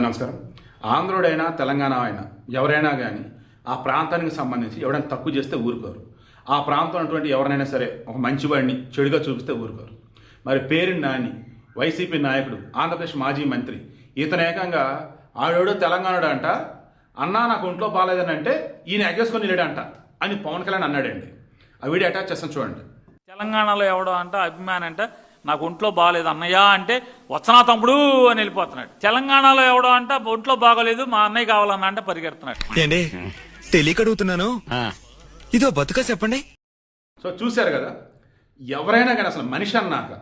నమస్కారం. ఆంధ్రుడైనా తెలంగాణ అయినా ఎవరైనా కానీ ఆ ప్రాంతానికి సంబంధించి ఎవరైనా తక్కువ చేస్తే ఊరుకోరు. ఆ ప్రాంతం ఉన్నటువంటి ఎవరినైనా సరే ఒక మంచివాడిని చెడుగా చూపిస్తే ఊరుకోరు. మరి పేరుని నాని వైసీపీ నాయకుడు, ఆంధ్రప్రదేశ్ మాజీ మంత్రి, ఇతను ఏకంగా ఆడోడు తెలంగాణడు అంట, అన్నా నాకు ఒంట్లో బాగాలేదని అంటే ఈయన ఎగ్గేసుకొని వెళ్ళాడంట అని పవన్ కళ్యాణ్ అన్నాడండి. ఆ వీడియో అటాచ్ చేస్తాను చూడండి. తెలంగాణలో ఎవడో అంట అభిమాని అంట నాకు ఒంట్లో బాగలేదు అన్నయ్య అంటే వచ్చనా తమ్ముడు అని వెళ్ళిపోతున్నాడు. తెలంగాణలో ఎవడో అంట ఒంట్లో బాగోలేదు మా అన్నయ్య కావాలన్న అంటే పరిగెడుతున్నాడు. ఏండి తెలియక అడుగుతున్నాను, ఇదో బతుక చెప్పండి. సో చూశారు కదా, ఎవరైనా కానీ అసలు మనిషి అన్నాక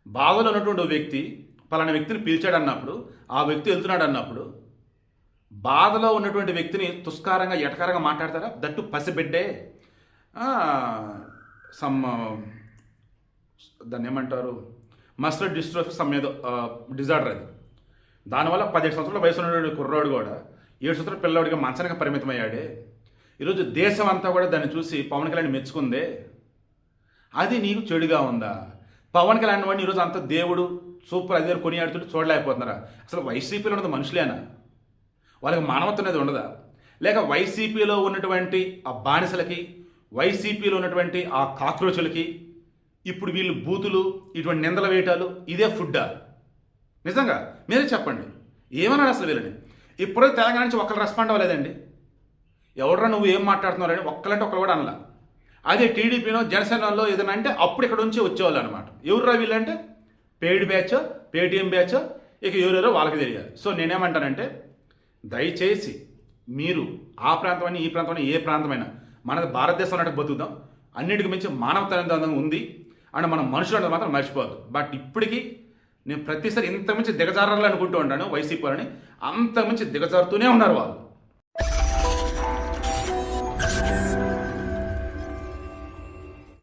బాధలో ఉన్నటువంటి వ్యక్తి పలానా వ్యక్తిని పిలిచాడు అన్నప్పుడు, ఆ వ్యక్తి వెళ్తున్నాడు అన్నప్పుడు బాధలో ఉన్నటువంటి వ్యక్తిని తుస్కారంగా ఎటకారంగా మాట్లాడతారా? దట్టు పసిబిడ్డే. సమ్ దాన్ని ఏమంటారు, మస్టర్ డిస్ట్రోఫీ సమ్ ఏదో డిజార్డర్ అది. దానివల్ల 17 సంవత్సరాల వయసు ఉన్నటువంటి కుర్రాడు కూడా 7 సంవత్సరాల పిల్లవాడిగా మంచానికి పరిమితమయ్యాడే. ఈరోజు దేశం అంతా కూడా దాన్ని చూసి పవన్ కళ్యాణ్ మెచ్చుకుందే. అది నీకు చెడుగా ఉందా? పవన్ కళ్యాణ్ వాడిని ఈరోజు అంత దేవుడు సూపర్ అదే కొనియాడుతుంటే చూడలేకపోతున్నారా? అసలు వైసీపీలో ఉన్నది మనుషులేనా? వాళ్ళకి మానవత్వం అనేది ఉండదా? లేక వైసీపీలో ఉన్నటువంటి ఆ బానిసలకి, వైసీపీలో ఉన్నటువంటి ఆ కాక్రోచులకి ఇప్పుడు వీళ్ళు బూతులు ఇటువంటి నిందల వేయటాలు ఇదే ఫుడ్డా? నిజంగా మీరే చెప్పండి, ఏమన్నాడు అసలు వీళ్ళని? ఇప్పుడు తెలంగాణ నుంచి ఒక్కరు రెస్పాండ్ అవ్వలేదండి. ఎవడరా నువ్వు ఏం మాట్లాడుతున్నారని ఒక్కలంటే ఒక్కరు కూడా అనలా. అదే టీడీపీనో జనసేనలో ఏదైనా అంటే అప్పుడు ఇక్కడ నుంచి వచ్చేవాళ్ళు అనమాట. ఎవర్రా వీళ్ళంటే పెయిడ్ బ్యాచ్, పేటీఎం బ్యాచ్, ఇక ఎవరెవరో వాళ్ళకి తెలియాలి. సో నేనేమంటానంటే, దయచేసి మీరు ఆ ప్రాంతమైనా ఈ ప్రాంతమైనా ఏ ప్రాంతమైనా మనది భారతదేశం అన్నట్టు బతుకుదాం. అన్నిటికి మించి మానవత ఉంది అండ్ మనం మనుషులు అన్నది మాత్రం మర్చిపోవద్దు. బట్ ఇప్పటికీ నేను ప్రతిసారి ఇంతకుమించి దిగజారాలి అనుకుంటూ ఉంటాను వైసీపీ వాళ్ళని. అంతకుమించి దిగజారుతూనే ఉన్నారు వాళ్ళు.